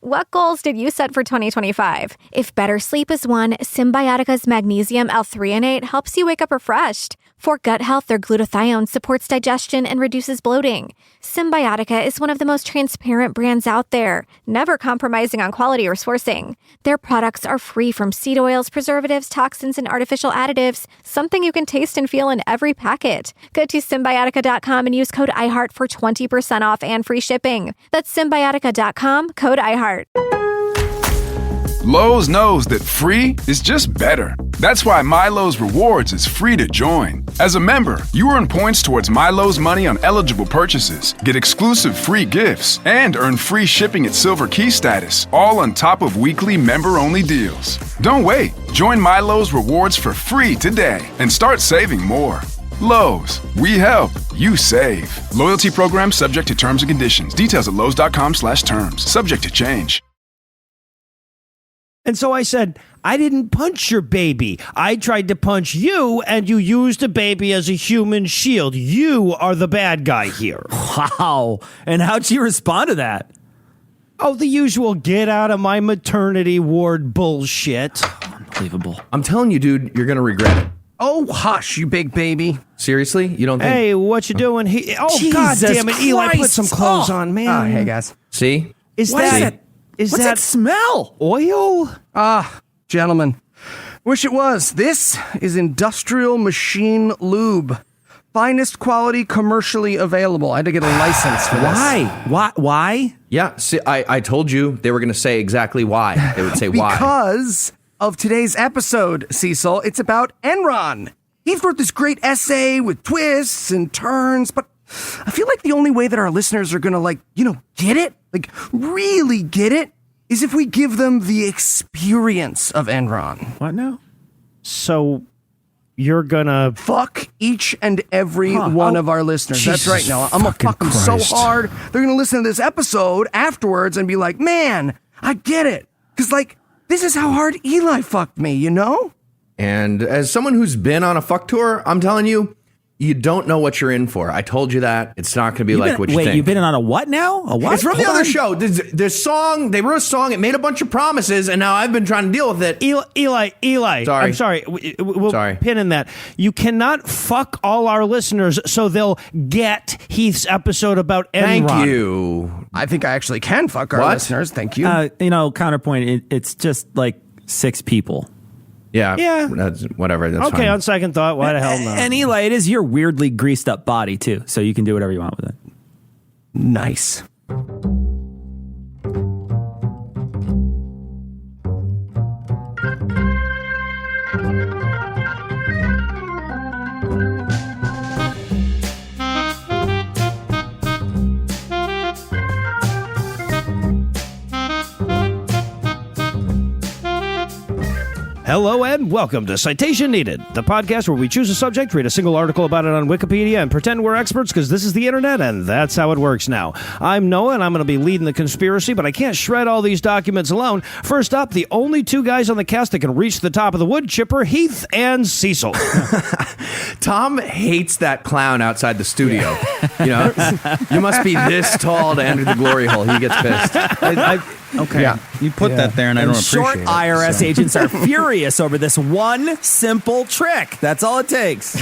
What goals did you set for 2025? If better sleep is one, Symbiotica's magnesium L-threonate helps you wake up refreshed. For gut health, their glutathione supports digestion and reduces bloating. Symbiotica is one of the most transparent brands out there, never compromising on quality or sourcing. Their products are free from seed oils, preservatives, toxins, and artificial additives, something you can taste and feel in every packet. Go to Symbiotica.com and use code iHeart for 20% off and free shipping. That's Symbiotica.com, code iHeart. Lowe's knows that free is just better. That's why MyLowe's Rewards is free to join. As a member, you earn points towards MyLowe's money on eligible purchases, get exclusive free gifts, and earn free shipping at Silver Key status, all on top of weekly member-only deals. Don't wait. Join MyLowe's Rewards for free today and start saving more. Lowe's, we help, you save. Loyalty program subject to terms and conditions. Details at lowes.com/terms. Subject to change. And so I said, I didn't punch your baby. I tried to punch you, and you used a baby as a human shield. You are the bad guy here. Wow. And how'd she respond to that? Oh, the usual get out of my maternity ward bullshit. Unbelievable. I'm telling you, dude, you're going to regret it. Oh, hush, you big baby. Seriously? You don't think? Hey, what you doing? Jesus God damn it, Eli, put Christ. some clothes on, man. Oh, hey, guys. See? What is that? Is What's that smell? oil? Gentlemen, wish it was. This is Industrial Machine Lube. Finest quality commercially available. I had to get a license for this. Why? Yeah, see, I told you they were going to say exactly why. They would say why. Because of today's episode, Cecil. It's about Enron. He wrote this great essay with twists and turns, but I feel like the only way that our listeners are going to, get it, really get it, is if we give them the experience of Enron. What now? So you're gonna fuck each and every one of our listeners. Jesus That's right. Now I'm gonna fuck them so hard. They're gonna listen to this episode afterwards and be like, man, I get it. Because, this is how hard Eli fucked me, you know? And as someone who's been on a fuck tour, I'm telling you, you don't know what you're in for. I told you that. It's not going to be what you think. Wait, you've been on a what now? A what? It's from the other show. This song, they wrote a song, it made a bunch of promises, and now I've been trying to deal with it. Eli. Sorry. I'm sorry. We'll pin in that. You cannot fuck all our listeners so they'll get Heath's episode about Enron. Thank you. I think I actually can fuck our listeners. Thank you. Counterpoint, it's just 6 people. Yeah. That's whatever. That's okay, fine. on second thought, why the hell not? And Eli, it is your weirdly greased up body, too, so you can do whatever you want with it. Nice. Hello and welcome to Citation Needed, the podcast where we choose a subject, read a single article about it on Wikipedia, and pretend we're experts because this is the internet and that's how it works now. I'm Noah and I'm going to be leading the conspiracy, but I can't shred all these documents alone. First up, the only 2 guys on the cast that can reach the top of the wood chipper, Heath and Cecil. Tom hates that clown outside the studio. You must be this tall to enter the glory hole. He gets pissed. Okay, yeah. You put that there and I don't appreciate short it. IRS agents are furious over this one simple trick. That's all it takes.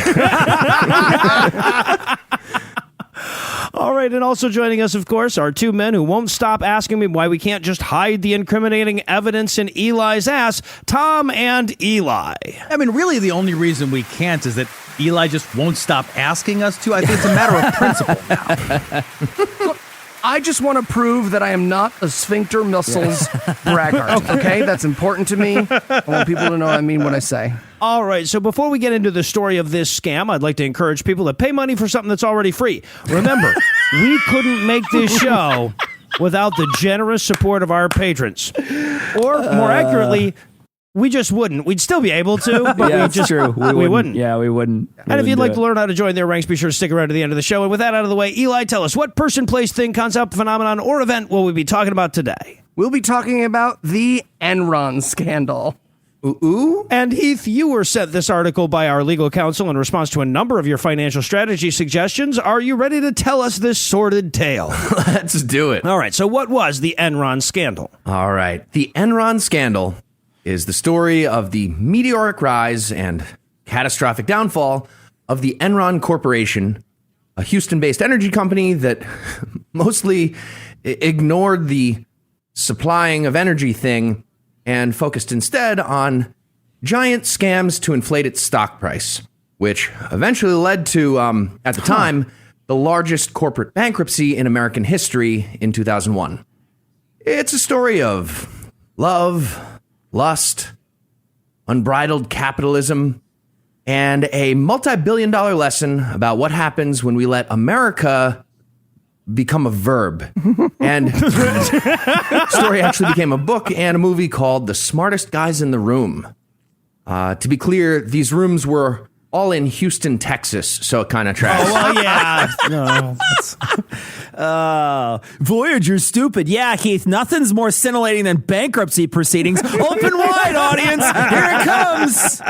All right, and also joining us, of course, are 2 men who won't stop asking me why we can't just hide the incriminating evidence in Eli's ass, Tom and Eli. I mean, really, the only reason we can't is that Eli just won't stop asking us to. I think it's a matter of principle now. I just want to prove that I am not a sphincter muscles braggart, okay? That's important to me. I want people to know what I mean when I say. All right, so before we get into the story of this scam, I'd like to encourage people to pay money for something that's already free. Remember, we couldn't make this show without the generous support of our patrons. Or, more accurately, we just wouldn't. We'd still be able to, but true. We wouldn't. Yeah, we wouldn't. And if you'd like to learn how to join their ranks, be sure to stick around to the end of the show. And with that out of the way, Eli, tell us, what person, place, thing, concept, phenomenon, or event will we be talking about today? We'll be talking about the Enron scandal. Ooh. And Heath, you were sent this article by our legal counsel in response to a number of your financial strategy suggestions. Are you ready to tell us this sordid tale? Let's do it. All right, so what was the Enron scandal? All right. The Enron scandal is the story of the meteoric rise and catastrophic downfall of the Enron Corporation, a Houston-based energy company that mostly ignored the supplying of energy thing and focused instead on giant scams to inflate its stock price, which eventually led to, at the time, the largest corporate bankruptcy in American history in 2001. It's a story of love, lust, unbridled capitalism, and a multi-billion-dollar lesson about what happens when we let America become a verb. And the story actually became a book and a movie called The Smartest Guys in the Room. To be clear, these rooms were all in Houston, Texas, so it kind of tracks. Oh, well, yeah. No. Voyager's stupid. Yeah, Keith, nothing's more scintillating than bankruptcy proceedings. Open wide, audience. Here it comes.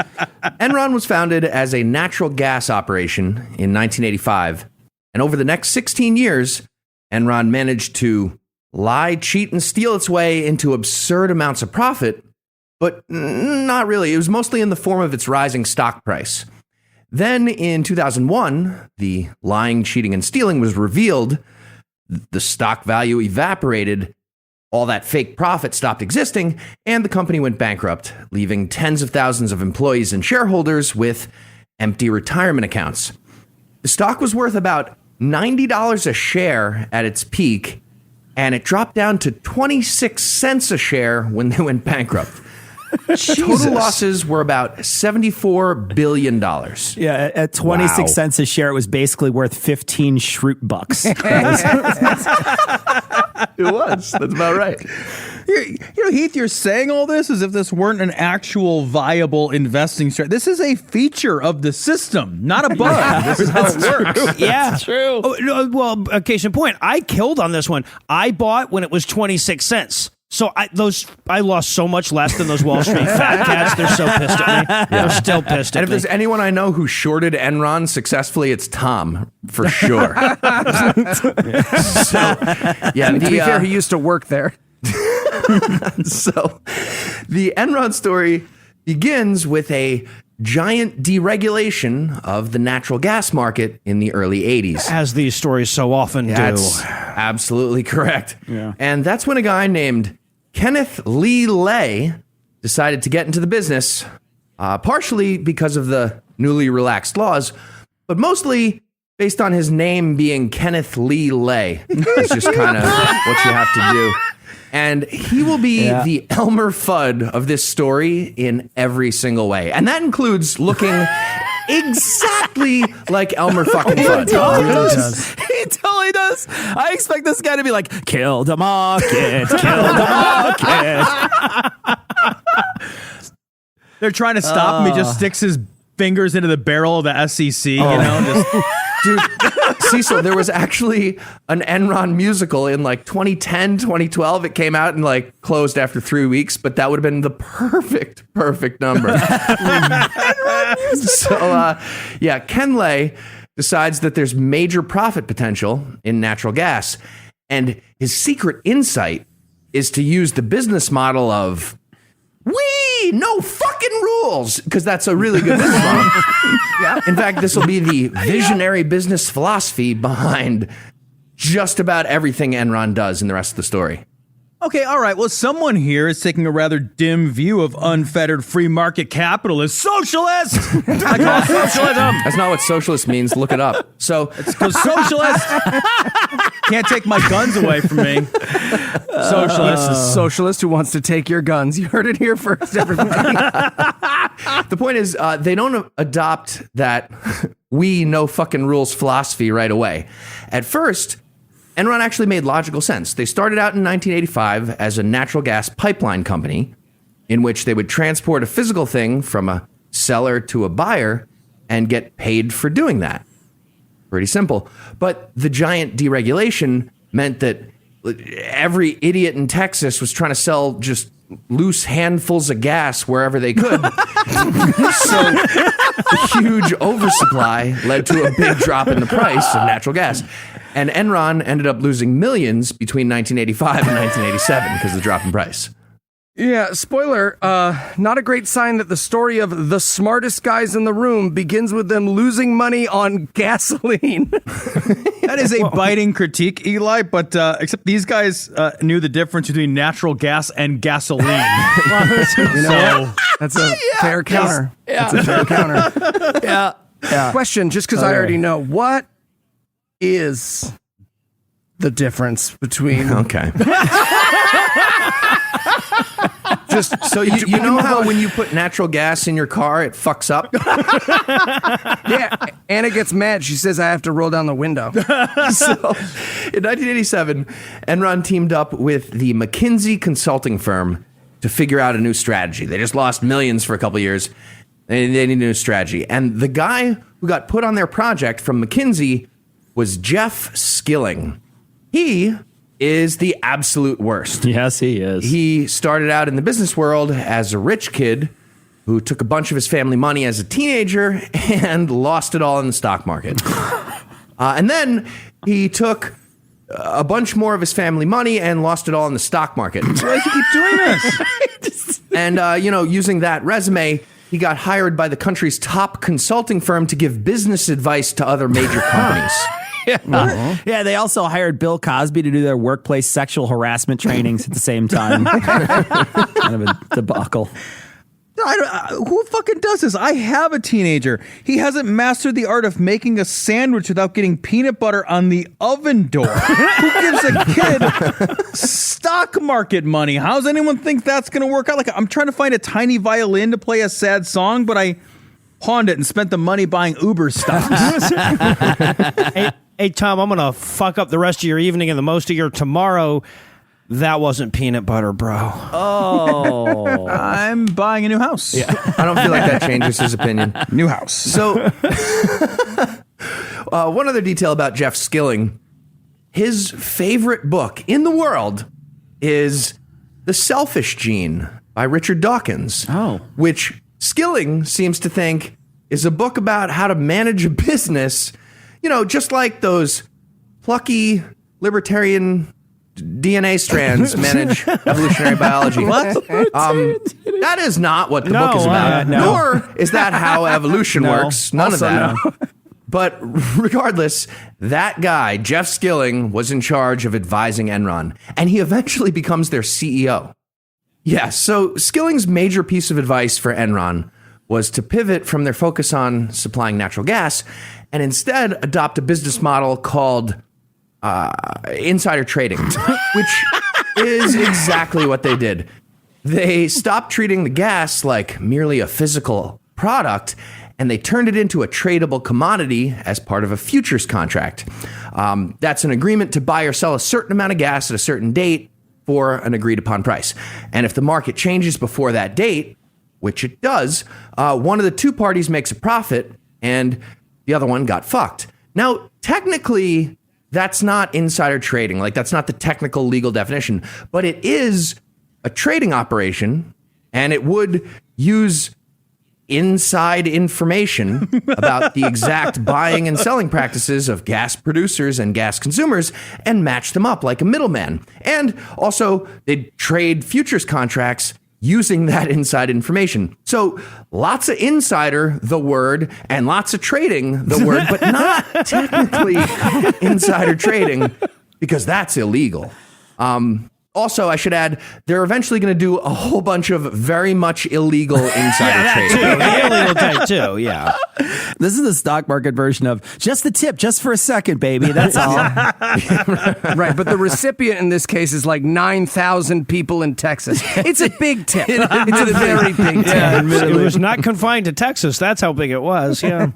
Enron was founded as a natural gas operation in 1985. And over the next 16 years, Enron managed to lie, cheat, and steal its way into absurd amounts of profit, but not really. It was mostly in the form of its rising stock price. Then in 2001, the lying, cheating, and stealing was revealed. The stock value evaporated, all that fake profit stopped existing, and the company went bankrupt, leaving tens of thousands of employees and shareholders with empty retirement accounts. The stock was worth about $90 a share at its peak, and it dropped down to 26 cents a share when they went bankrupt. Total losses were about $74 billion. Yeah, at 26 cents a share, it was basically worth 15 Shroot bucks. It was. That's about right. Heath, you're saying all this as if this weren't an actual viable investing strategy. This is a feature of the system, not a bug. This is how it works. Yeah, true. Oh, no, well, case in point, I killed on this one. I bought when it was 26 cents. So I lost so much less than those Wall Street fat cats. They're so pissed at me. They're still pissed at me. And if there's anyone I know who shorted Enron successfully, it's Tom, for sure. To be fair, he used to work there. So the Enron story begins with a giant deregulation of the natural gas market in the early 80s. As these stories so often That's do. Absolutely correct. Yeah. And that's when a guy named Kenneth Lee Lay decided to get into the business, partially because of the newly relaxed laws, but mostly based on his name being Kenneth Lee Lay. It's just kind of what you have to do. And he will be the Elmer Fudd of this story in every single way. And that includes looking exactly like Elmer fucking Fudd. He totally does. I expect this guy to be like, kill the market, kill the market. They're trying to stop him. He just sticks his fingers into the barrel of the SEC, you know? Dude, Cecil, there was actually an Enron musical in like 2010, 2012. It came out and like closed after 3 weeks, but that would have been the perfect number. So, Ken Lay decides that there's major profit potential in natural gas. And his secret insight is to use the business model of no fucking rules, because that's a really good business model. In fact, this will be the visionary business philosophy behind just about everything Enron does in the rest of the story. Okay, all right. Well, someone here is taking a rather dim view of unfettered free market capitalist socialist. I call it socialism. That's not what socialist means. Look it up. So It's because socialist can't take my guns away from me. Socialist. This is socialist who wants to take your guns. You heard it here first, everybody. the point is, they don't adopt that no fucking rules philosophy right away. At first, Enron actually made logical sense. They started out in 1985 as a natural gas pipeline company in which they would transport a physical thing from a seller to a buyer and get paid for doing that. Pretty simple. But the giant deregulation meant that every idiot in Texas was trying to sell just loose handfuls of gas wherever they could. So a huge oversupply led to a big drop in the price of natural gas. And Enron ended up losing millions between 1985 and 1987 because of the drop in price. Yeah, spoiler, not a great sign that the story of the smartest guys in the room begins with them losing money on gasoline. That is a biting critique, Eli, but except these guys knew the difference between natural gas and gasoline. That's a fair counter. Yeah. That's a fair counter. Yeah. Question, just because I already know, what is the difference between... Okay. Just so you know how when you put natural gas in your car, it fucks up? Yeah, Anna gets mad. She says I have to roll down the window. So, in 1987, Enron teamed up with the McKinsey consulting firm to figure out a new strategy. They just lost millions for a couple years. They need a new strategy. And the guy who got put on their project from McKinsey was Jeff Skilling. He is the absolute worst. Yes, he is. He started out in the business world as a rich kid who took a bunch of his family money as a teenager and lost it all in the stock market. And then he took a bunch more of his family money and lost it all in the stock market. Why do you keep doing this? And, using that resume, he got hired by the country's top consulting firm to give business advice to other major companies. Yeah, they also hired Bill Cosby to do their workplace sexual harassment trainings at the same time. Kind of a debacle. Who fucking does this? I have a teenager. He hasn't mastered the art of making a sandwich without getting peanut butter on the oven door. Who gives a kid stock market money? How does anyone think that's going to work out? Like, I'm trying to find a tiny violin to play a sad song, but I pawned it and spent the money buying Uber stocks. Hey, Tom, I'm going to fuck up the rest of your evening and the most of your tomorrow. That wasn't peanut butter, bro. Oh. I'm buying a new house. Yeah. I don't feel like that changes his opinion. New house. So, one other detail about Jeff Skilling. His favorite book in the world is The Selfish Gene by Richard Dawkins. Oh. Which Skilling seems to think is a book about how to manage a business, just like those plucky libertarian DNA strands manage evolutionary biology. What? That is not what the book is about. Nor is that how evolution works. None Also of that. But regardless, that guy, Jeff Skilling, was in charge of advising Enron, and he eventually becomes their CEO. Yeah, so Skilling's major piece of advice for Enron was to pivot from their focus on supplying natural gas and instead adopt a business model called insider trading, which is exactly what they did. They stopped treating the gas like merely a physical product, and they turned it into a tradable commodity as part of a futures contract. That's an agreement to buy or sell a certain amount of gas at a certain date for an agreed upon price. And if the market changes before that date, which it does, one of the two parties makes a profit and the other one got fucked. Now, technically, that's not insider trading. Like, that's not the technical legal definition, but it is a trading operation, and it would use inside information about the exact buying and selling practices of gas producers and gas consumers and match them up like a middleman. And also, they'd trade futures contracts using that inside information. So lots of insider, the word, and lots of trading, the word, but not technically insider trading because that's illegal. Also, I should add, they're eventually going to do a whole bunch of very much illegal insider trading. The illegal type, too, yeah. This is the stock market version of just the tip, just for a second, baby. That's all. Right, but the recipient in this case is like 9,000 people in Texas. It's a big tip. It's a very big tip. Yeah, it was not confined to Texas. That's how big it was, yeah.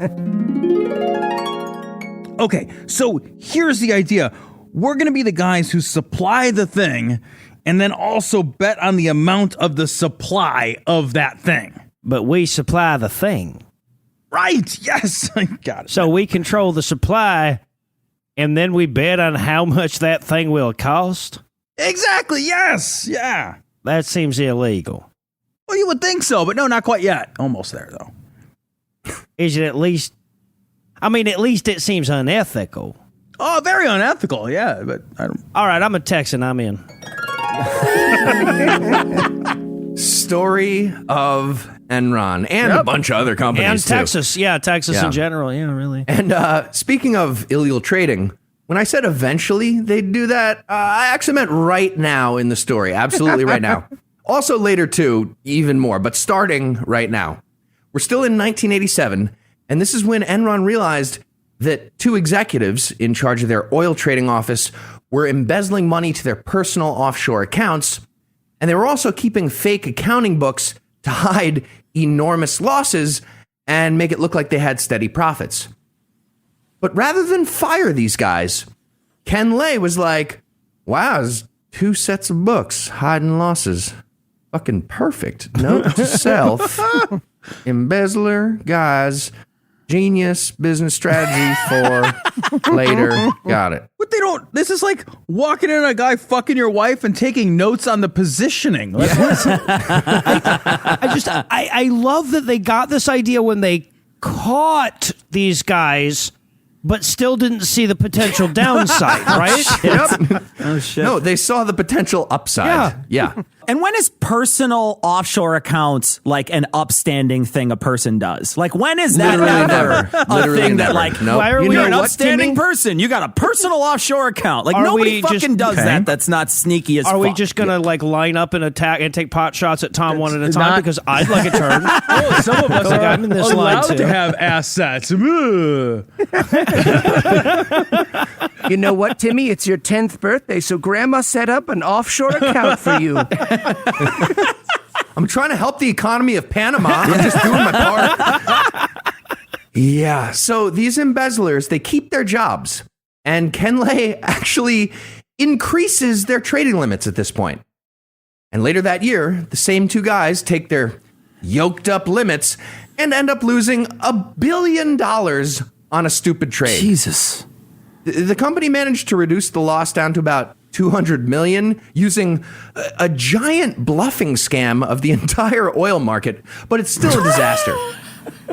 Okay, so here's the idea. We're going to be the guys who supply the thing and then also bet on the amount of the supply of that thing. But we supply the thing. Right, yes, I got it. So we control the supply and then we bet on how much that thing will cost? Exactly. Yes. Yeah. That seems illegal. Well, you would think so, but no, not quite yet. Almost there, though. Is it at least... I mean, at least it seems unethical. Oh, very unethical. Yeah, but I don't... All right, I'm a Texan. I'm in. Story of Enron and a bunch of other companies And too. Texas. Yeah, Texas Yeah. in general. Yeah, really. And speaking of illegal trading, when I said eventually they'd do that, I actually meant right now in the story. Absolutely right now. Also later too, even more, but starting right now. We're still in 1987, and this is when Enron realized that two executives in charge of their oil trading office were embezzling money to their personal offshore accounts, and they were also keeping fake accounting books to hide enormous losses and make it look like they had steady profits. But rather than fire these guys, Ken Lay was like, wow, there's 2 sets of books hiding losses. Fucking perfect. Note to self. Embezzler, guys. Genius business strategy for later. Got it. But they don't. This is like walking in on a guy fucking your wife and taking notes on the positioning. Like, I love that they got this idea when they caught these guys, but still didn't see the potential downside, right? Yep. Oh, shit. No, they saw the potential upside. Yeah. And when is personal offshore accounts like an upstanding thing a person does? Like, when is that Literally ever never. a Literally thing never. that, like, Nope. Why are you're we- an know what, upstanding Timmy? person? You got a personal offshore account. Like, Are nobody we fucking just- does Okay. that. That's not sneaky as Are fuck. we just going to like line up and attack and take pot shots at Tom one at a It's time? not- Because I'd like a turn. oh, some of us Like, are I'm in this line, allowed too. to have assets. Ugh. You know what, Timmy? It's your 10th birthday, so Grandma set up an offshore account for you. I'm trying to help the economy of Panama. I'm just doing my part. Yeah. So these embezzlers, they keep their jobs. And Ken Lay actually increases their trading limits at this point. And later that year, the same 2 guys take their yoked up limits and end up losing $1 billion on a stupid trade. Jesus. The company managed to reduce the loss down to about $200 million using a giant bluffing scam of the entire oil market, but it's still a disaster.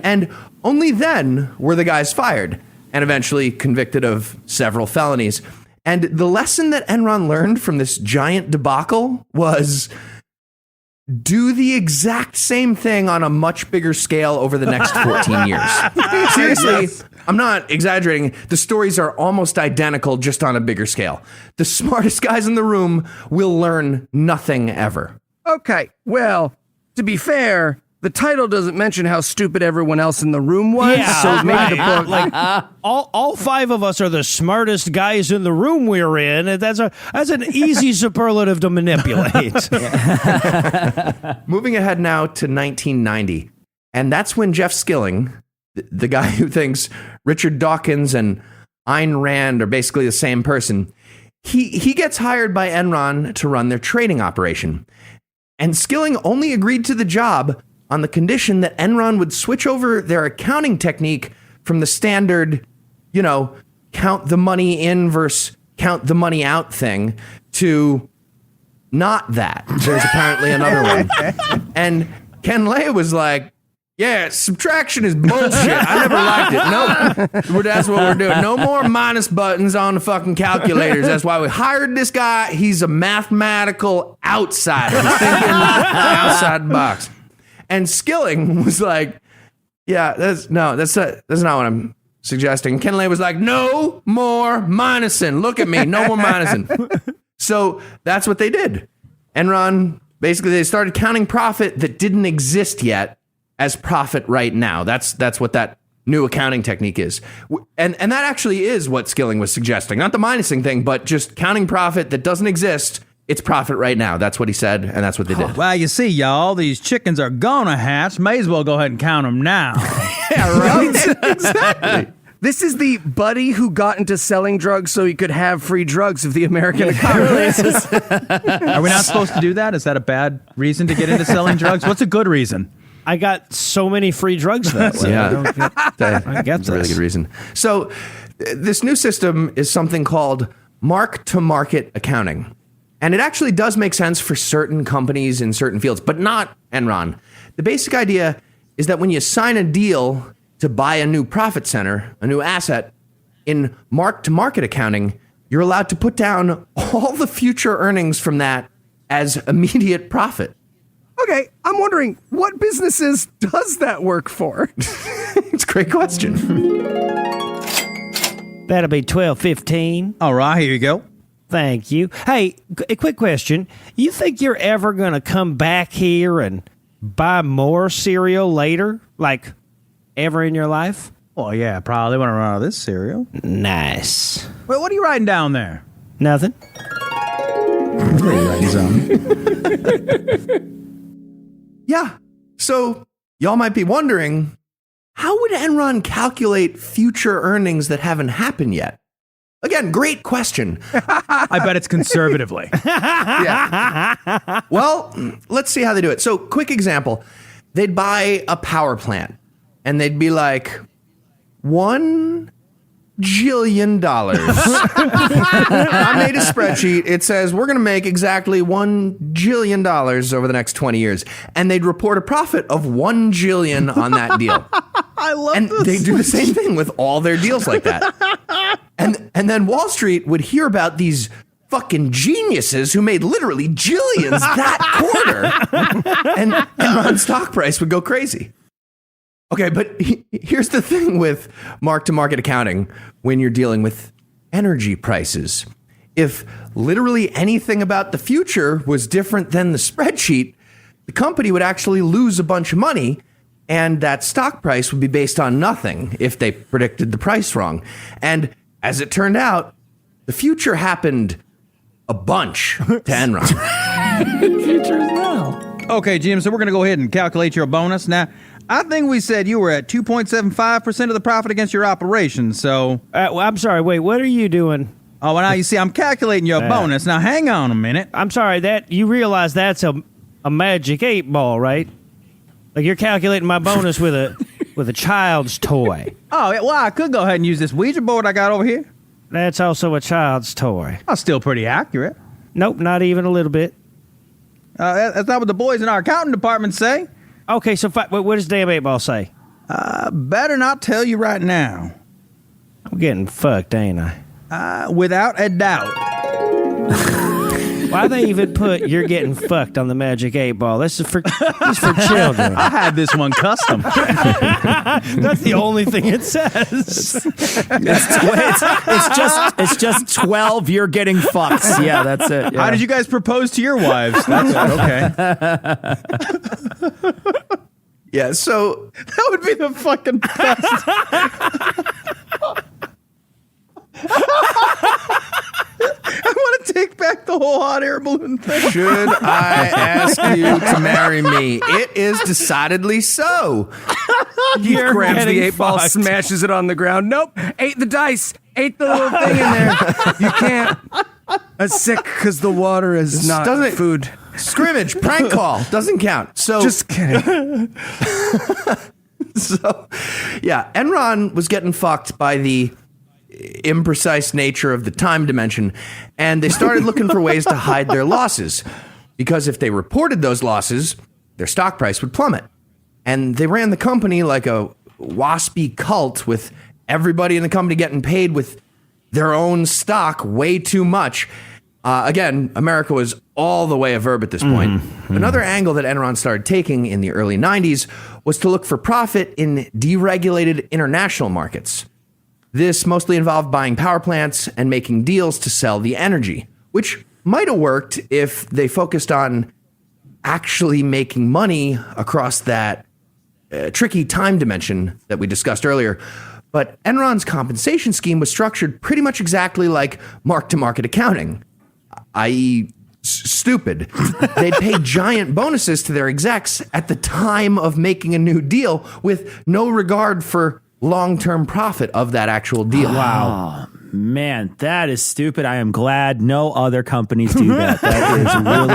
And only then were the guys fired and eventually convicted of several felonies. And the lesson that Enron learned from this giant debacle was do the exact same thing on a much bigger scale over the next 14 years. Seriously, I'm not exaggerating. The stories are almost identical, just on a bigger scale. The smartest guys in the room will learn nothing ever. Okay, well, to be fair, the title doesn't mention how stupid everyone else in the room was, so maybe the book... like all 5 of us are the smartest guys in the room we're in. And that's an easy superlative to manipulate. Moving ahead now to 1990. And that's when Jeff Skilling, the guy who thinks Richard Dawkins and Ayn Rand are basically the same person, he gets hired by Enron to run their trading operation. And Skilling only agreed to the job on the condition that Enron would switch over their accounting technique from the standard, count the money in versus count the money out thing to not that. There's apparently another one. And Ken Lay was like, yeah, subtraction is bullshit. I never liked it. No, that's what we're doing. No more minus buttons on the fucking calculators. That's why we hired this guy. He's a mathematical outsider. He's thinking outside the box. And Skilling was like, yeah, that's not what I'm suggesting. Ken Lay was like, no more minusing. Look at me, no more minusing. So that's what they did. Enron, basically, they started counting profit that didn't exist yet as profit right now. That's what that new accounting technique is. And that actually is what Skilling was suggesting. Not the minusing thing, but just counting profit that doesn't exist. It's profit right now. That's what he said, and that's what they did. Well, you see, y'all, these chickens are gonna hatch. May as well go ahead and count them now. Yeah, right? Exactly. This is the buddy who got into selling drugs so he could have free drugs of the American economy. Are we not supposed to do that? Is that a bad reason to get into selling drugs? What's a good reason? I got so many free drugs that way. Yeah, I get that's a really this. good reason. So This new system is something called mark-to-market accounting. And it actually does make sense for certain companies in certain fields, but not Enron. The basic idea is that when you sign a deal to buy a new profit center, a new asset, in mark-to-market accounting, you're allowed to put down all the future earnings from that as immediate profit. Okay, I'm wondering, what businesses does that work for? It's a great question. That'll be 12.15. All right, here you go. Thank you. Hey, a quick question. You think you're ever going to come back here and buy more cereal later? Like, ever in your life? Oh, yeah, probably when I run out of this cereal. Nice. Wait, what are you writing down there? Nothing. What are you writing down? Yeah. So y'all might be wondering, how would Enron calculate future earnings that haven't happened yet? Again, great question. I bet it's conservatively. Yeah. Well, let's see how they do it. So, quick example. They'd buy a power plant and they'd be like, $1 jillion. I made a spreadsheet. It says we're going to make exactly $1 jillion over the next 20 years. And they'd report a profit of $1 jillion on that deal. I love and this. they do the same thing with all their deals like that. And then Wall Street would hear about these fucking geniuses who made literally jillions that quarter. And Enron's stock price would go crazy. Okay, but here's the thing with mark-to-market accounting when you're dealing with energy prices. If literally anything about the future was different than the spreadsheet, the company would actually lose a bunch of money, and that stock price would be based on nothing if they predicted the price wrong. And as it turned out, the future happened a bunch to Enron. Futures now. Okay, Jim, so we're going to go ahead and calculate your bonus. Now, I think we said you were at 2.75% of the profit against your operation, so... Well, I'm sorry, wait, what are you doing? Oh, well, now you see, I'm calculating your bonus. Now, hang on a minute. I'm sorry, that you realize that's a magic 8 ball, right? Like you're calculating my bonus with a child's toy. Oh, yeah, well, I could go ahead and use this Ouija board I got over here. That's also a child's toy. Oh, still pretty accurate. Nope, not even a little bit. That's not what the boys in our accounting department say. Okay, so what does damn 8 ball say? Better not tell you right now. I'm getting fucked, ain't I? Without a doubt. Why they even put "you're getting fucked" on the magic 8 ball? This is for children. I had this one custom. That's the only thing it says. It's just 12. You're getting fucked. Yeah, that's it. Yeah. How did you guys propose to your wives? That's okay. Yeah, so That would be the fucking best. I want to take back the whole hot air balloon thing. should I ask you to marry me? It is decidedly so. He grabs the getting 8 ball, fucked. smashes it on the ground. Nope, ate the dice, ate the little thing in there. You can't. That's sick because the water is not doesn't- food. Scrimmage, prank call, doesn't count. So Just kidding. So, yeah, Enron was getting fucked by the imprecise nature of the time dimension, and they started looking for ways to hide their losses, because if they reported those losses, their stock price would plummet. And they ran the company like a waspy cult, with everybody in the company getting paid with their own stock way too much. Again, America was all the way a verb at this point. Another angle that Enron started taking in the early 90s was to look for profit in deregulated international markets. This mostly involved buying power plants and making deals to sell the energy, which might have worked if they focused on actually making money across that tricky time dimension that we discussed earlier. But Enron's compensation scheme was structured pretty much exactly like mark-to-market accounting, i.e., stupid. They'd pay giant bonuses to their execs at the time of making a new deal with no regard for long-term profit of that actual deal. Wow. Man, that is stupid. I am glad no other companies do that. That is really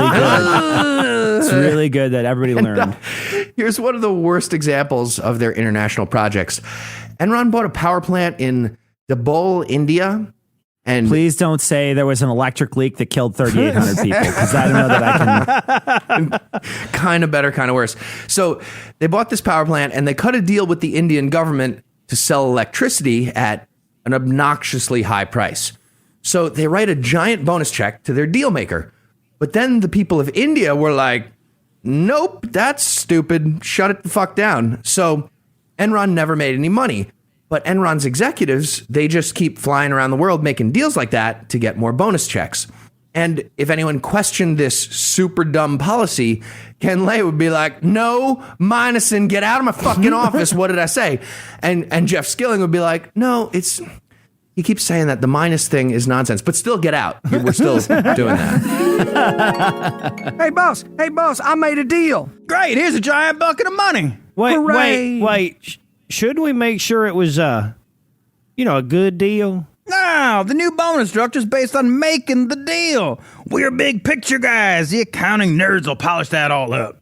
good. It's really good that everybody learned. Here's one of the worst examples of their international projects. Enron bought a power plant in Dabol, India. And Please don't say there was an electric leak that killed 3,800 people, because I don't know that I can. kind of better, kind of worse. So they bought this power plant and they cut a deal with the Indian government to sell electricity at an obnoxiously high price. So they write a giant bonus check to their deal maker. But then the people of India were like, nope, that's stupid. Shut it the fuck down. So Enron never made any money. But Enron's executives, they just keep flying around the world making deals like that to get more bonus checks. And if anyone questioned this super dumb policy, Ken Lay would be like, no, Minison, get out of my fucking office. What did I say? And Jeff Skilling would be like, no, he keeps saying that the minus thing is nonsense, but still get out. We're still doing that. Hey, boss, I made a deal. Great, here's a giant bucket of money. Wait. Should we make sure it was, a good deal? No, the new bonus structure's based on making the deal. We're big picture guys. The accounting nerds will polish that all up.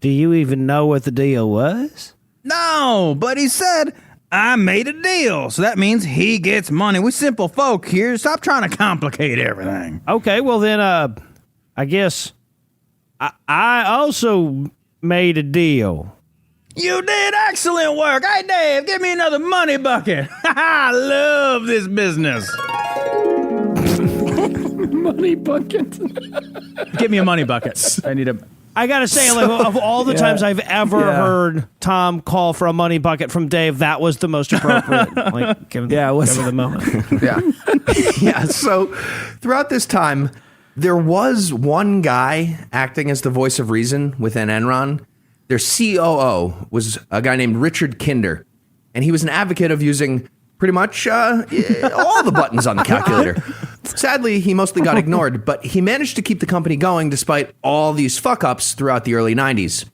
Do you even know what the deal was? No, but he said, I made a deal, so that means he gets money. We simple folk here. Stop trying to complicate everything. Okay, well then, I guess I also made a deal. You did excellent work. Hey, Dave, give me another money bucket. I love this business. Money bucket. Give me a money bucket. I gotta say, like, of all the times I've ever heard Tom call for a money bucket from Dave, that was the most appropriate. Like, give him the moment. Yeah, so throughout this time, there was one guy acting as the voice of reason within Enron. Their COO was a guy named Richard Kinder, and he was an advocate of using pretty much all the buttons on the calculator. Sadly, he mostly got ignored, but he managed to keep the company going despite all these fuck-ups throughout the early 90s.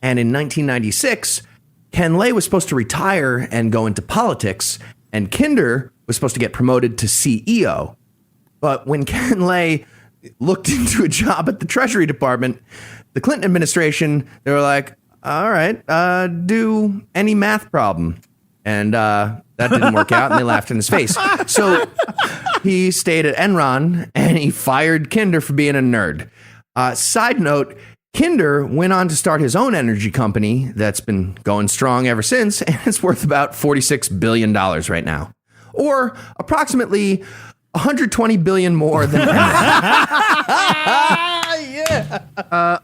And in 1996, Ken Lay was supposed to retire and go into politics, and Kinder was supposed to get promoted to CEO. But when Ken Lay looked into a job at the Treasury Department, the Clinton administration, they were like, all right, do any math problem. And that didn't work out, and they laughed in his face. So he stayed at Enron, and he fired Kinder for being a nerd. Side note, Kinder went on to start his own energy company that's been going strong ever since, and it's worth about $46 billion right now. Or approximately 120 billion more than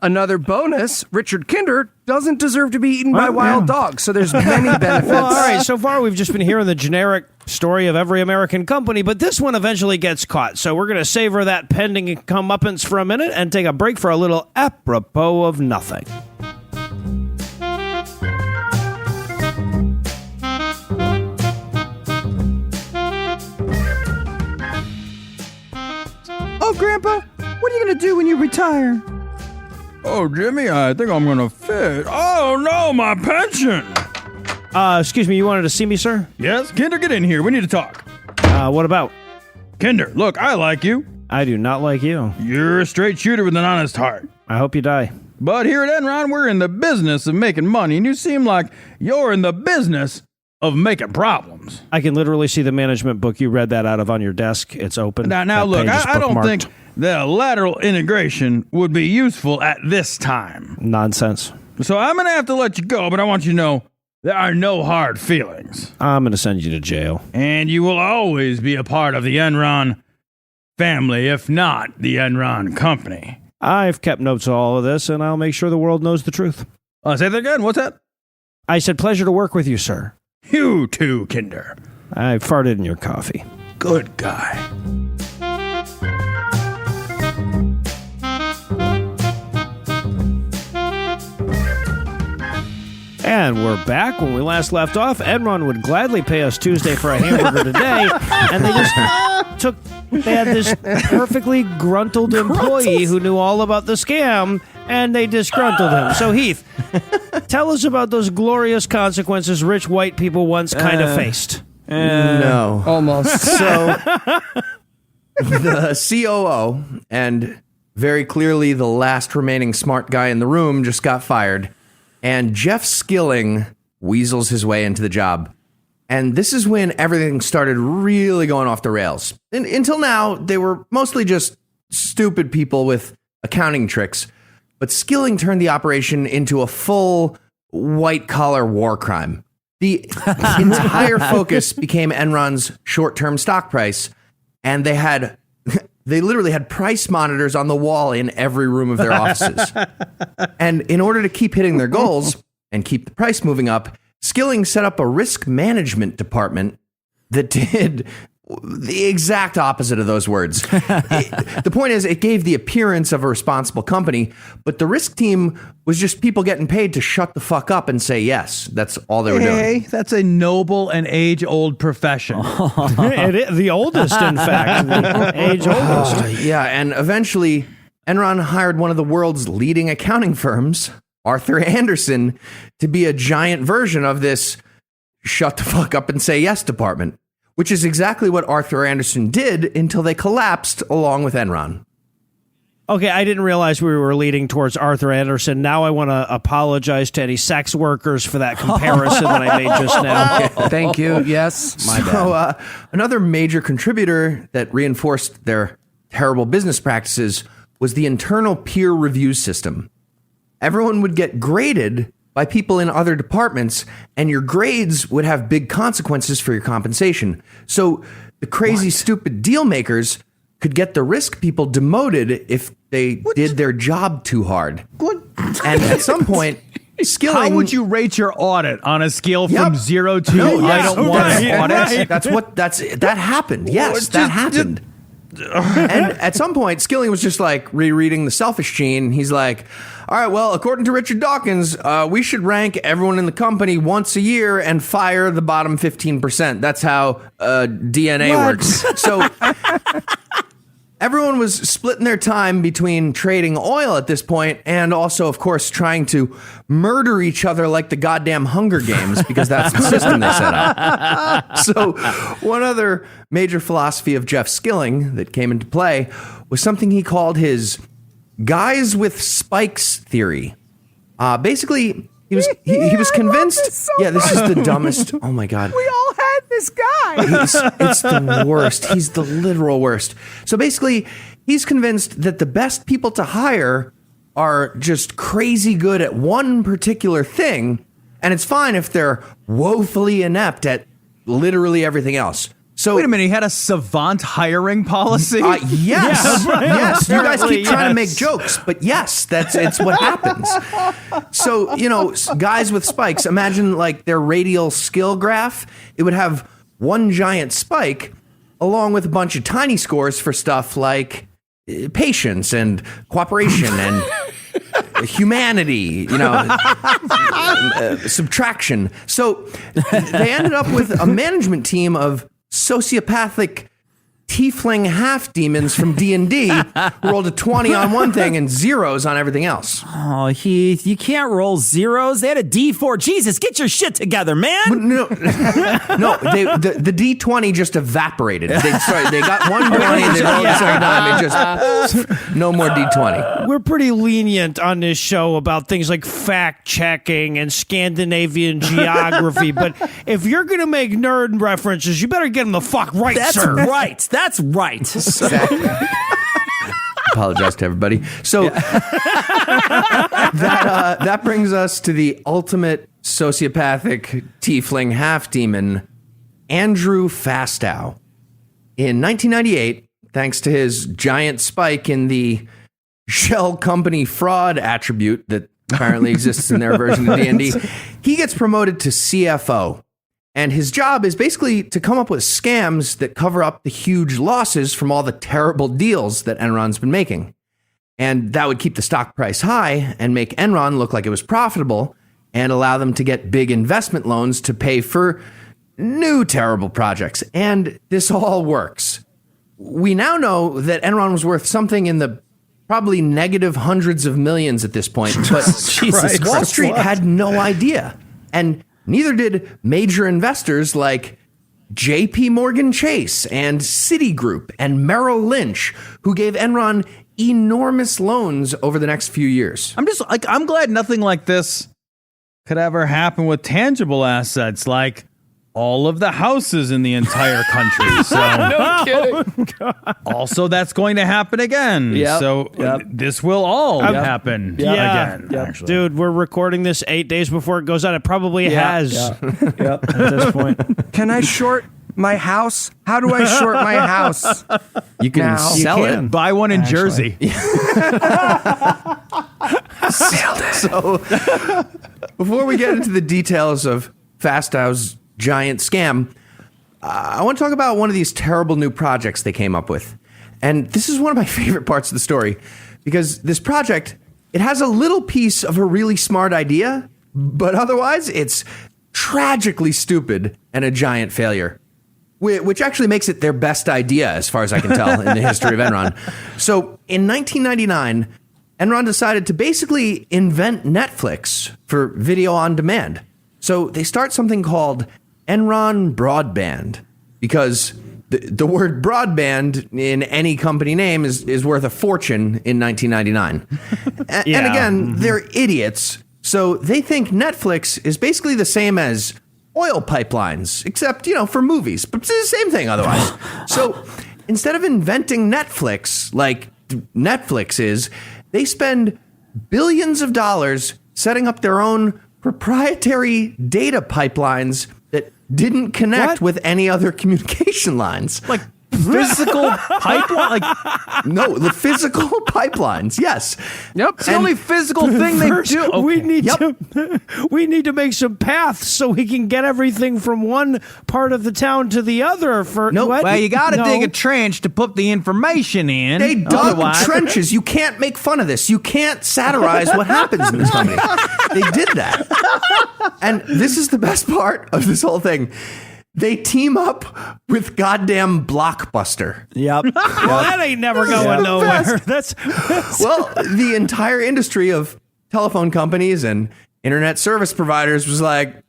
Another bonus, Richard Kinder doesn't deserve to be eaten by wild dogs, so there's many benefits. Well, all right, so far we've just been hearing the generic story of every American company, but this one eventually gets caught. So we're going to savor that pending comeuppance for a minute and take a break for a little apropos of nothing. Oh, Grandpa, what are you going to do when you retire? Oh, Jimmy, I think I'm going to fit. Oh, no, my pension. Excuse me, you wanted to see me, sir? Yes, Kinder, get in here. We need to talk. What about? Kinder, look, I like you. I do not like you. You're a straight shooter with an honest heart. I hope you die. But here at Enron, we're in the business of making money, and you seem like you're in the business of making problems. I can literally see the management book you read that out of on your desk. It's open. Now look, I don't think that lateral integration would be useful at this time. Nonsense. So I'm going to have to let you go, but I want you to know there are no hard feelings. I'm going to send you to jail. And you will always be a part of the Enron family, if not the Enron company. I've kept notes of all of this, and I'll make sure the world knows the truth. Say that again. What's that? I said pleasure to work with you, sir. You too, Kinder. I farted in your coffee. Good guy. And we're back. When we last left off, Enron would gladly pay us Tuesday for a hamburger today, and they had this perfectly gruntled employee who knew all about the scam, and they disgruntled him. So, Heath, tell us about those glorious consequences rich white people once kind of faced. No. Almost. So the COO and very clearly the last remaining smart guy in the room just got fired, and Jeff Skilling weasels his way into the job. And this is when everything started really going off the rails. And until now, they were mostly just stupid people with accounting tricks. But Skilling turned the operation into a full white-collar war crime. The entire focus became Enron's short-term stock price, and they literally had price monitors on the wall in every room of their offices. And in order to keep hitting their goals and keep the price moving up, Skilling set up a risk management department that did the exact opposite of those words. The point is, it gave the appearance of a responsible company, but the risk team was just people getting paid to shut the fuck up and say yes. That's all they were doing. Hey, that's a noble and age-old profession. It is the oldest, in fact. The age oldest. Yeah, and eventually, Enron hired one of the world's leading accounting firms, Arthur Andersen, to be a giant version of this shut the fuck up and say yes department, which is exactly what Arthur Andersen did until they collapsed along with Enron. Okay, I didn't realize we were leading towards Arthur Andersen. Now I want to apologize to any sex workers for that comparison that I made just now. Thank you. Yes. Another major contributor that reinforced their terrible business practices was the internal peer review system. Everyone would get graded by people in other departments, and your grades would have big consequences for your compensation. So the crazy, stupid deal makers could get the risk people demoted if they did their job too hard. What? And at some point, Skilling... How would you rate your audit on a scale from Yep. 0 to No, I don't want right, to audit? right. That happened. Yes, that happened. And at some point, Skilling was just like rereading The Selfish Gene. He's like, all right, well, according to Richard Dawkins, we should rank everyone in the company once a year and fire the bottom 15%. That's how DNA works. So everyone was splitting their time between trading oil at this point and also, of course, trying to murder each other like the goddamn Hunger Games, because that's the system they set up. So one other major philosophy of Jeff Skilling that came into play was something he called his guys with spikes theory. Basically, he was convinced. This is the dumbest. Oh my God. We all had this guy. It's the worst. He's the literal worst. So basically, he's convinced that the best people to hire are just crazy good at one particular thing, and it's fine if they're woefully inept at literally everything else. So Wait a minute, he had a savant hiring policy? Yes. Yes. You guys keep trying to yes. make jokes, but yes, it's what happens. So, guys with spikes, imagine like their radial skill graph. It would have one giant spike along with a bunch of tiny scores for stuff like patience and cooperation and humanity, subtraction. So they ended up with a management team of sociopathic tiefling half demons from D&D who rolled a 20 on one thing and zeros on everything else. Oh, Heath, you can't roll zeros. They had a D4. Jesus, get your shit together, man. No, the D20 just evaporated. They got one 20 and they rolled the second time. It just, no more D20. We're pretty lenient on this show about things like fact-checking and Scandinavian geography, but if you're going to make nerd references, you better get them the fuck right, That's sir. right. That's right. Exactly. Apologize to everybody. So that brings us to the ultimate sociopathic tiefling half demon, Andrew Fastow. In 1998, thanks to his giant spike in the shell company fraud attribute that apparently exists in their version of D&D, he gets promoted to CFO. And his job is basically to come up with scams that cover up the huge losses from all the terrible deals that Enron's been making. And that would keep the stock price high and make Enron look like it was profitable and allow them to get big investment loans to pay for new terrible projects. And this all works. We now know that Enron was worth something in the probably negative hundreds of millions at this point. But Jesus, Wall Street had no idea. And neither did major investors like JP Morgan Chase and Citigroup and Merrill Lynch, who gave Enron enormous loans over the next few years. I'm glad nothing like this could ever happen with tangible assets like all of the houses in the entire country. So No kidding. also that's going to happen again. Yep. So this will all happen again. Actually. Dude, we're recording this 8 days before it goes out. It probably has at this point. Can I short my house? How do I short my house? You can Now. sell You it. Buy one in Jersey. So before we get into the details of Fastow's giant scam, I want to talk about one of these terrible new projects they came up with. And this is one of my favorite parts of the story because this project, it has a little piece of a really smart idea, but otherwise it's tragically stupid and a giant failure, which actually makes it their best idea as far as I can tell in the history of Enron. So in 1999, Enron decided to basically invent Netflix for video on demand. So they start something called Enron Broadband because the word broadband in any company name is worth a fortune in 1999. And again, they're idiots. So they think Netflix is basically the same as oil pipelines, except, for movies. But it's the same thing otherwise. So instead of inventing Netflix like Netflix is, they spend billions of dollars setting up their own proprietary data pipelines that didn't connect with any other communication lines. Like physical pipeline? No, the physical pipelines, yes. Yep. It's the only physical thing they First, do. we need to make some paths so we can get everything from one part of the town to the other. Well, you got to dig a trench to put the information in. They dug Otherwise- trenches. You can't make fun of this. You can't satirize what happens in this company. They did that. And this is the best part of this whole thing. They team up with goddamn Blockbuster. Yep. Well, that ain't never going nowhere. That's Well, the entire industry of telephone companies and internet service providers was like,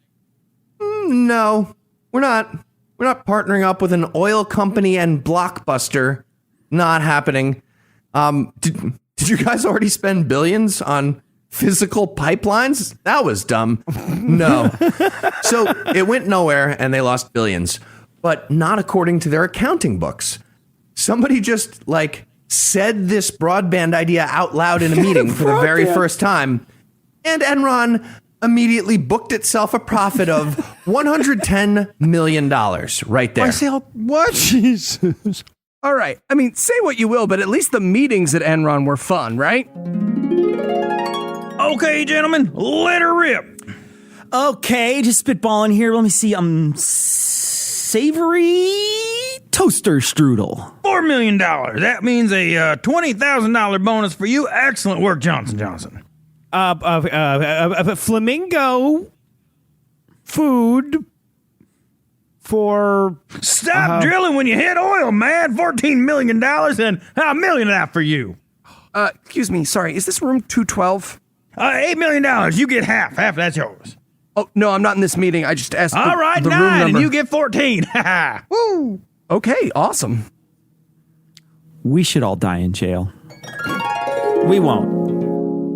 no, we're not partnering up with an oil company and Blockbuster. Not happening. Did you guys already spend billions on physical pipelines? That was dumb. No. So it went nowhere and they lost billions, but not according to their accounting books. Somebody just said this broadband idea out loud in a meeting for the very first time, and Enron immediately booked itself a profit of $110 million right there. What? Jesus. All right. I mean, say what you will, but at least the meetings at Enron were fun, right? Okay, gentlemen, let her rip. Okay, just spitballing here. Let me see. Savory toaster strudel. $4 million. That means a $20,000 bonus for you. Excellent work, Johnson Johnson. Flamingo food for Stop drilling when you hit oil, man. $14 million and $1 million of that for you. Excuse me. Sorry. Is this room 212? $8 million. You get half. Half of that's yours. Oh, no, I'm not in this meeting. I just asked All right, the room 9, number. and you get 14. Woo! Okay, awesome. We should all die in jail. We won't.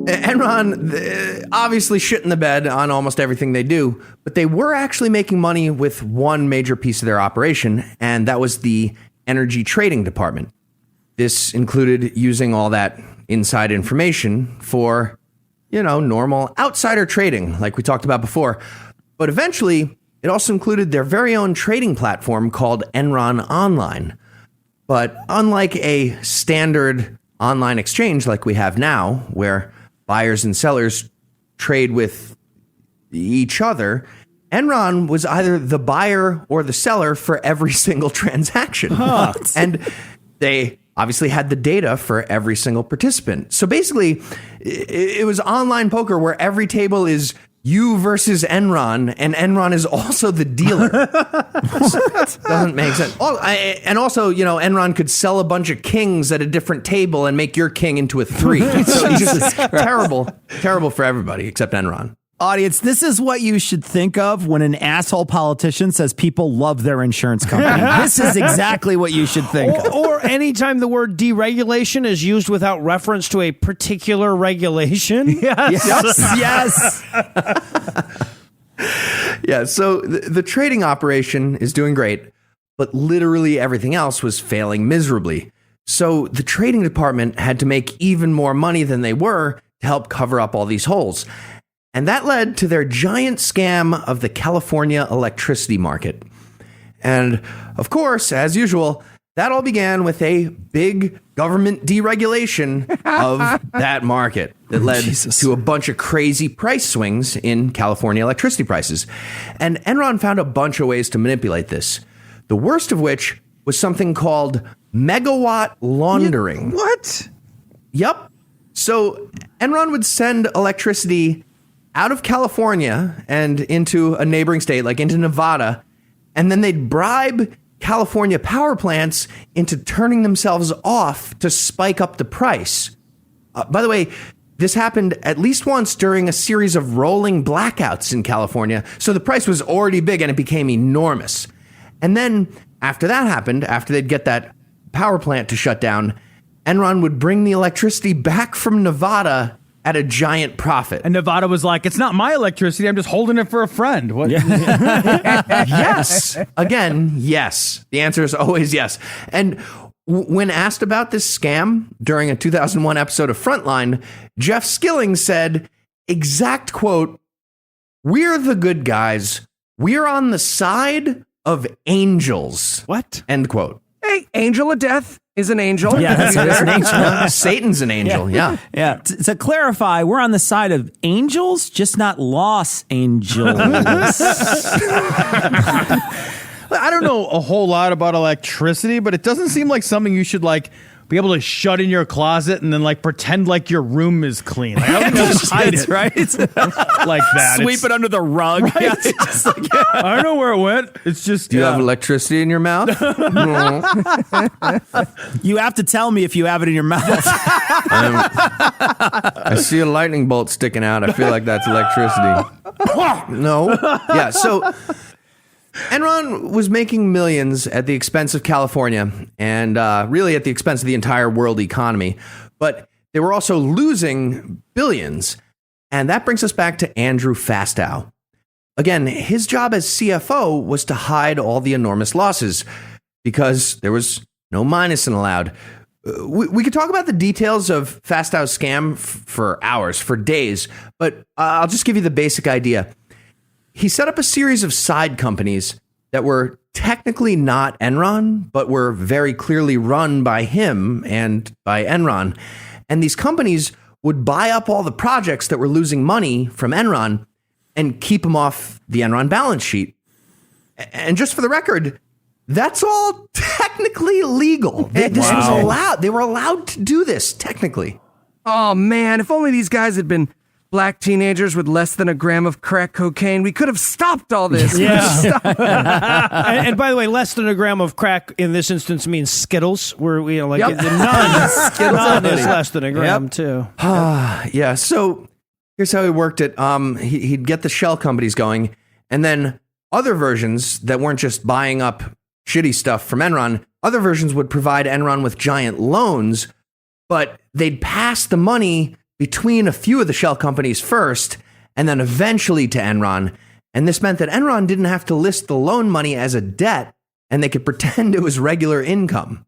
Enron obviously shit in the bed on almost everything they do, but they were actually making money with one major piece of their operation, and that was the energy trading department. This included using all that inside information for, normal outsider trading, like we talked about before. But eventually, it also included their very own trading platform called Enron Online. But unlike a standard online exchange like we have now, where buyers and sellers trade with each other, Enron was either the buyer or the seller for every single transaction. And they obviously had the data for every single participant. So basically, it was online poker where every table is you versus Enron, and Enron is also the dealer. Doesn't make sense. And also, Enron could sell a bunch of kings at a different table and make your king into a 3. So it's just terrible for everybody except Enron. Audience, this is what you should think of when an asshole politician says people love their insurance company. This is exactly what you should think of. or anytime the word deregulation is used without reference to a particular regulation. Yes. Yeah, so the trading operation is doing great, but literally everything else was failing miserably. So the trading department had to make even more money than they were to help cover up all these holes. And that led to their giant scam of the California electricity market. And of course, as usual, that all began with a big government deregulation of that market that led to a bunch of crazy price swings in California electricity prices. And Enron found a bunch of ways to manipulate this, the worst of which was something called megawatt laundering. What? Yep. So Enron would send electricity out of California and into a neighboring state, like into Nevada, and then they'd bribe California power plants into turning themselves off to spike up the price. By the way, this happened at least once during a series of rolling blackouts in California, so the price was already big and it became enormous. And then after that happened, after they'd get that power plant to shut down, Enron would bring the electricity back from Nevada at a giant profit. And Nevada was like, it's not my electricity. I'm just holding it for a friend. What? Yes. Again, yes. The answer is always yes. And when asked about this scam during a 2001 episode of Frontline, Jeff Skilling said, exact quote, "We're the good guys. We're on the side of angels." What? End quote. Hey, angel of death is an angel. Yeah, that's an angel. Satan's an angel. Yeah. Yeah. To clarify, we're on the side of angels, just not Los Angeles. I don't know a whole lot about electricity, but it doesn't seem like something you should like be able to shut in your closet and then like pretend like your room is clean. Like, I don't just hide it, right? Like that. Sweep it under the rug. Right? Yeah, it's just like, I don't know where it went. It's just Do you have electricity in your mouth? No. you have to tell me if you have it in your mouth. I see a lightning bolt sticking out. I feel like that's electricity. No. Yeah, so Enron was making millions at the expense of California and really at the expense of the entire world economy. But they were also losing billions. And that brings us back to Andrew Fastow. Again, his job as CFO was to hide all the enormous losses because there was no minusing allowed. We could talk about the details of Fastow's scam for hours, for days, but I'll just give you the basic idea. He set up a series of side companies that were technically not Enron, but were very clearly run by him and by Enron. And these companies would buy up all the projects that were losing money from Enron and keep them off the Enron balance sheet. And just for the record, that's all technically legal. This was allowed. They were allowed to do this technically. Oh, man, if only these guys had been black teenagers with less than a gram of crack cocaine, we could have stopped all this. Yeah. and by the way, less than a gram of crack in this instance means Skittles, where we like Yep. none is less than a gram too. Yeah. So here's how he worked it. He'd get the shell companies going, and then other versions that weren't just buying up shitty stuff from Enron, other versions would provide Enron with giant loans, but they'd pass the money between a few of the shell companies first, and then eventually to Enron. And this meant that Enron didn't have to list the loan money as a debt, and they could pretend it was regular income.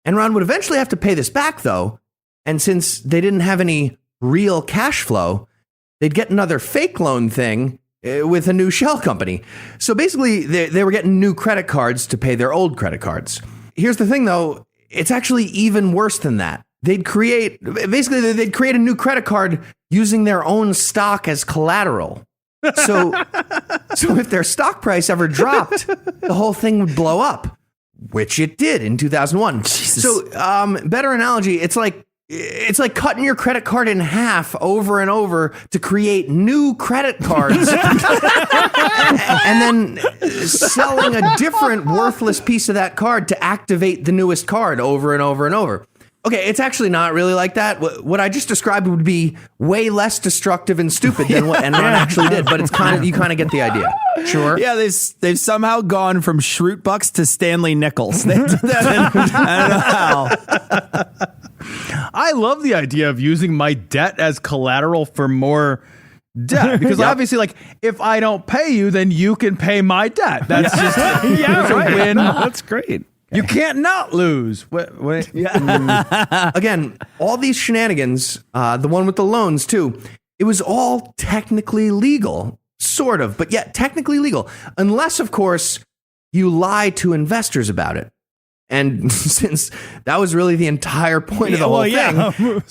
Enron would eventually have to pay this back, though, and since they didn't have any real cash flow, they'd get another fake loan thing with a new shell company. So basically, they were getting new credit cards to pay their old credit cards. Here's the thing, though. It's actually even worse than that. They'd create a new credit card using their own stock as collateral. So if their stock price ever dropped, the whole thing would blow up, which it did in 2001. Jesus. So better analogy, it's like cutting your credit card in half over and over to create new credit cards and then selling a different worthless piece of that card to activate the newest card over and over and over. Okay, it's actually not really like that. What I just described would be way less destructive and stupid than what Enron actually did, but it's you kind of get the idea. Sure. Yeah, they've somehow gone from Schrute Bucks to Stanley Nichols. They did that I don't know how. I love the idea of using my debt as collateral for more debt because obviously, like, if I don't pay you, then you can pay my debt. That's just it's a win. That's great. You can't not lose. Wait. Yeah. Again, all these shenanigans, the one with the loans too, it was all technically legal, sort of, but yet technically legal, unless, of course, you lie to investors about it. And since that was really the entire point of the whole thing,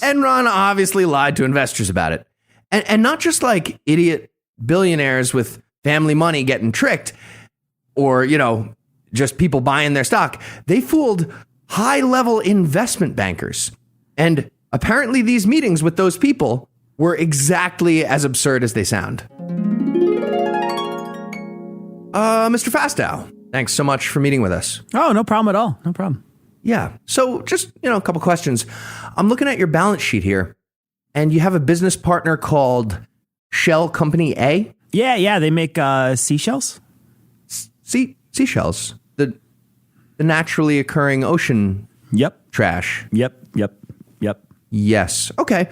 Enron obviously lied to investors about it. And not just like idiot billionaires with family money getting tricked or, just people buying their stock. They fooled high-level investment bankers. And apparently these meetings with those people were exactly as absurd as they sound. Mr. Fastow, thanks so much for meeting with us. Oh, no problem at all. No problem. Yeah. So just, a couple questions. I'm looking at your balance sheet here, and you have a business partner called Shell Company A? Yeah. They make seashells. Seashells. The naturally occurring ocean trash. Yep. Yes. Okay.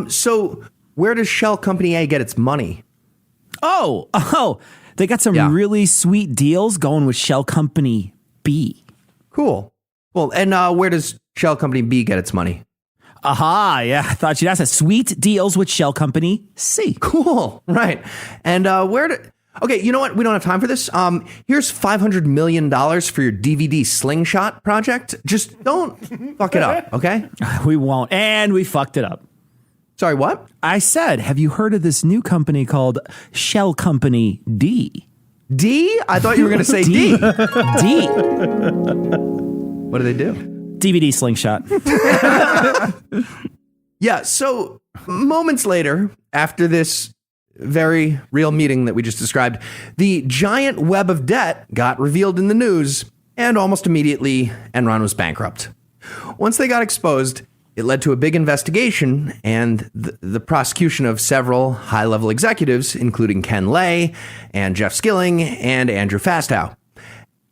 So where does Shell Company A get its money? Oh, they got some really sweet deals going with Shell Company B. Cool. Well, and where does Shell Company B get its money? Aha, yeah. I thought you'd ask. Sweet deals with Shell Company C. Cool. Right. And okay, you know what? We don't have time for this. Here's $500 million for your DVD slingshot project. Just don't fuck it up, okay? We won't. And we fucked it up. Sorry, what? I said, have you heard of this new company called Shell Company D? D? I thought you were going to say D. D. What do they do? DVD slingshot. Yeah, so moments later, after this very real meeting that we just described, the giant web of debt got revealed in the news, and almost immediately, Enron was bankrupt. Once they got exposed, it led to a big investigation and the prosecution of several high-level executives, including Ken Lay and Jeff Skilling and Andrew Fastow.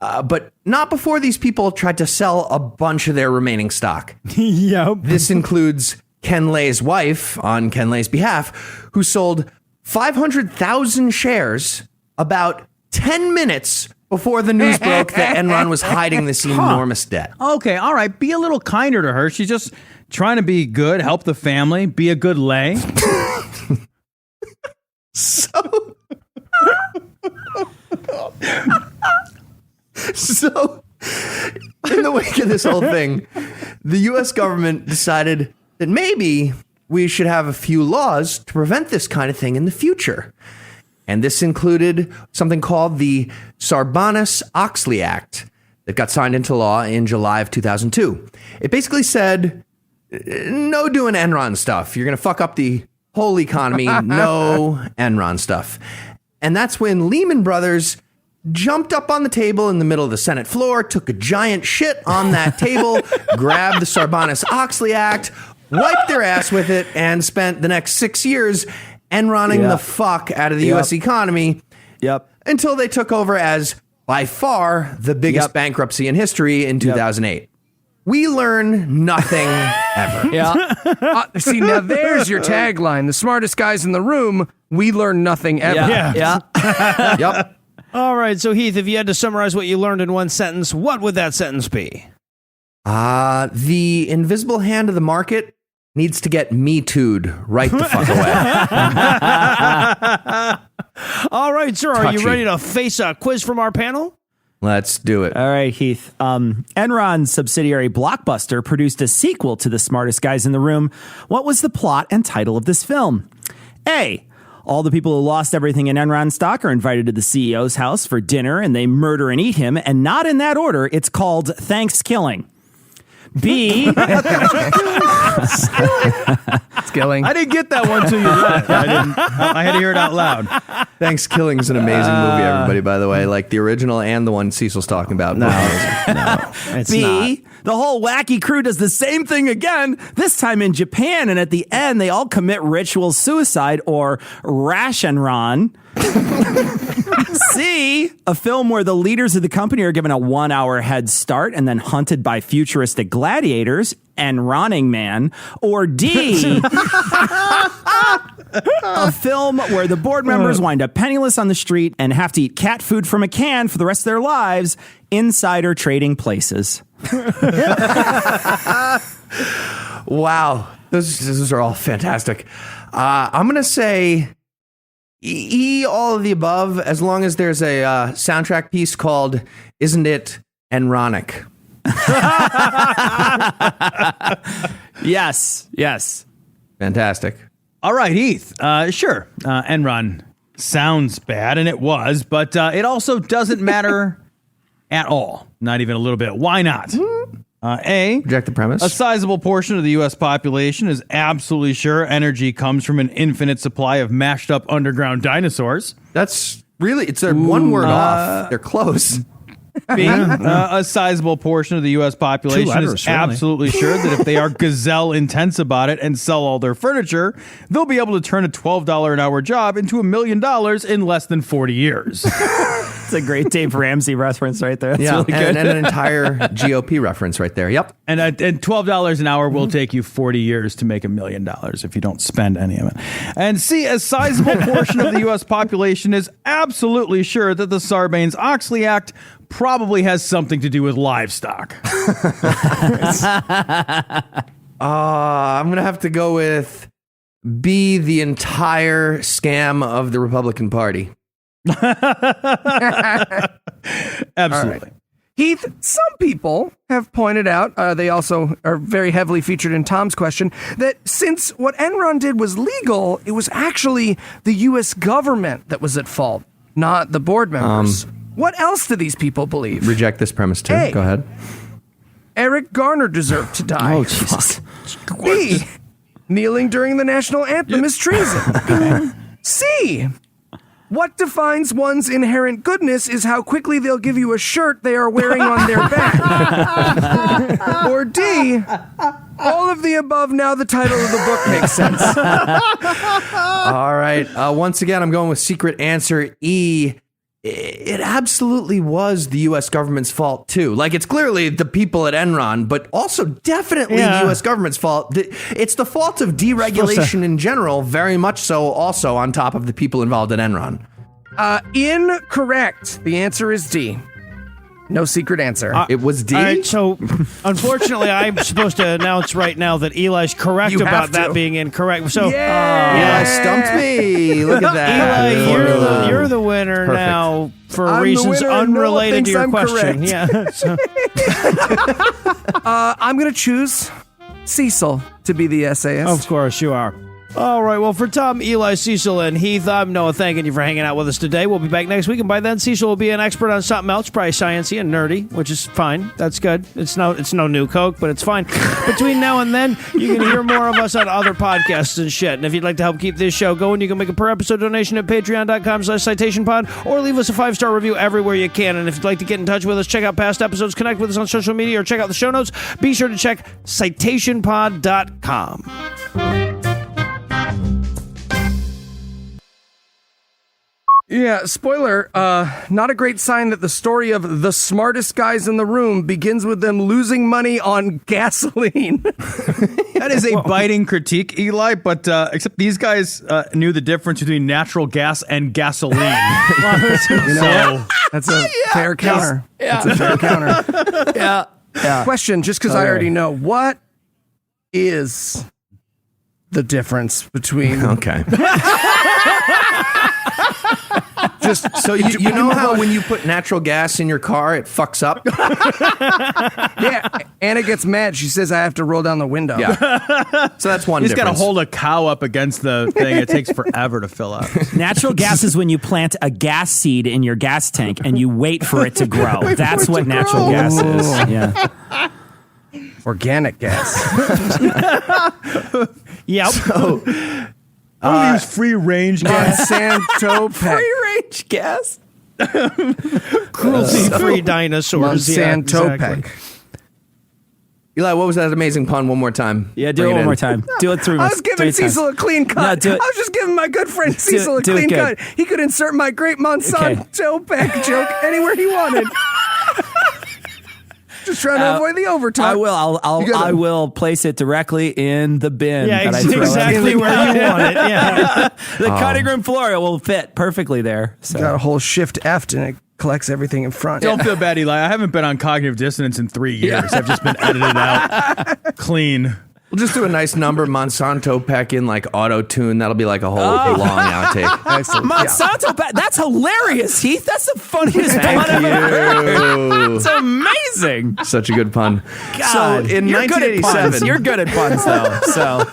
But not before these people tried to sell a bunch of their remaining stock. Yep. This includes Ken Lay's wife on Ken Lay's behalf, who sold 500,000 shares about 10 minutes before the news broke that Enron was hiding this enormous debt. Okay, all right. Be a little kinder to her. She's just trying to be good, help the family, be a good lay. So, in the wake of this whole thing, the U.S. government decided that maybe we should have a few laws to prevent this kind of thing in the future. And this included something called the Sarbanes-Oxley Act that got signed into law in July of 2002. It basically said, no doing Enron stuff. You're going to fuck up the whole economy. No Enron stuff. And that's when Lehman Brothers jumped up on the table in the middle of the Senate floor, took a giant shit on that table, grabbed the Sarbanes-Oxley Act, wiped their ass with it, and spent the next 6 years Enronning the fuck out of the U.S. economy until they took over as, by far, the biggest bankruptcy in history in 2008. We learn nothing ever. See, now there's your tagline. The smartest guys in the room, we learn nothing ever. Yep. All right, so Heath, if you had to summarize what you learned in one sentence, what would that sentence be? The invisible hand of the market needs to get Me Too'd right the fuck away. All right, sir, are you ready to face a quiz from our panel? Let's do it. All right, Heath. Enron's subsidiary Blockbuster produced a sequel to The Smartest Guys in the Room. What was the plot and title of this film? A. All the people who lost everything in Enron stock are invited to the CEO's house for dinner, and they murder and eat him, and not in that order. It's called Thanksgiving. B. Skilling. I didn't get that one till you read it. I had to hear it out loud. Thanksgiving is an amazing movie, everybody, by the way. Like the original and the one Cecil's talking about. No, it's B. not. The whole wacky crew does the same thing again, this time in Japan, and at the end, they all commit ritual suicide or Rashenron. C. A film where the leaders of the company are given a 1-hour head start and then hunted by futuristic gladiators and Running Man. Or D. A film where the board members wind up penniless on the street and have to eat cat food from a can for the rest of their lives. Insider Trading Places. Wow. Those are all fantastic. I'm going to say all of the above, as long as there's a soundtrack piece called Isn't It Enronic? Yes. Fantastic. All right, Heath. Sure. Enron sounds bad, and it was, but it also doesn't matter at all. Not even a little bit. Why not? Reject the premise. A sizable portion of the U.S. population is absolutely sure energy comes from an infinite supply of mashed up underground dinosaurs. That's really, it's a one word off. They're close. B, a sizable portion of the U.S. population letters, is really. absolutely sure that if they are gazelle intense about it and sell all their furniture, they'll be able to turn a $12 an hour job into $1 million in less than 40 years. It's a great Dave Ramsey reference right there. That's Yeah, really good. and an entire GOP reference right there. Yep. And $12 an hour will take you 40 years to make $1 million if you don't spend any of it. And C, a sizable portion of the U.S. population is absolutely sure that the Sarbanes-Oxley Act probably has something to do with livestock. I'm going to have to go with B, the entire scam of the Republican Party. Absolutely. Heath, some people have pointed out, they also are very heavily featured in Tom's question, that since what Enron did was legal, it was actually the U.S. government that was at fault, not the board members. What else do these people believe? Reject this premise too. A, Go ahead. Eric Garner deserved to die. Oh, Jesus. B, kneeling during the national anthem is treason. C, what defines one's inherent goodness is how quickly they'll give you a shirt they are wearing on their back. Or D, all of the above, now the title of the book makes sense. All right. Once again, I'm going with secret answer E. It absolutely was the U.S. government's fault, too. Like, it's clearly the people at Enron, but also definitely the U.S. government's fault. It's the fault of deregulation in general, very much so also on top of the people involved at Enron. Incorrect. The answer is D. No secret answer. It was D? All right, so unfortunately, I'm supposed to announce right now that Eli's correct You about have that to. being incorrect. So, Eli stumped me. Look at that. Eli, you're the winner Perfect. now for I'm the reasons winner and Noah unrelated to thinks your I'm question. correct. Yeah, so, I'm going to choose Cecil to be the essayist. of course you are. All right, well, for Tom, Eli, Cecil, and Heath, I'm Noah thanking you for hanging out with us today. We'll be back next week, and by then, Cecil will be an expert on something else, probably sciencey and nerdy, which is fine. That's good. It's no new Coke, but it's fine. Between now and then, you can hear more of us on other podcasts and shit. And if you'd like to help keep this show going, you can make a per-episode donation at patreon.com/citationpod, or leave us a 5-star review everywhere you can. And if you'd like to get in touch with us, check out past episodes, connect with us on social media, or check out the show notes, be sure to check citationpod.com. Yeah, spoiler, not a great sign that the story of the smartest guys in the room begins with them losing money on gasoline. That is a biting critique, Eli, but except these guys knew the difference between natural gas and gasoline. So That's a fair counter. That's a fair counter. Yeah. Question, just because I already know, what is the difference between... Okay. Just so you know how when you put natural gas in your car, it fucks up? Yeah, Anna gets mad. She says I have to roll down the window. Yeah. So that's one he's got to difference. hold a cow up against the thing. It takes forever to fill up. Natural gas is when you plant a gas seed in your gas tank and you wait for it to grow. That's what natural gas is. Yeah. Organic gas. Yep. Use free range gas. Monsanto Peck. Free-range gas? Cruelty-free dinosaurs. Monsanto Yeah, exactly. Peck. Eli, what was that amazing pun? One more time. Yeah, do Bring it one in. more time. Do it I was giving Cecil a clean cut. No, do it. I was just giving my good friend Cecil a do it clean good. cut. He could insert my great Monsanto Peck joke anywhere he wanted. Just trying to avoid the overtime. I will. I will place it directly in the bin. Yeah, that I throw exactly where you want it. Yeah. The cutting room floor will fit perfectly there. So. Got a whole shift F and it collects everything in front. Don't feel bad, Eli. I haven't been on cognitive dissonance in 3 years. I've just been edited out clean. We'll just do a nice number Monsanto pack in like auto tune. That'll be like a whole long outtake. Excellent. Monsanto, that's hilarious, Heath. That's the funniest pun Thank I've ever heard. you. It's amazing. Such a good pun. God, So in you're good at puns. 1987, You're good at puns, though. So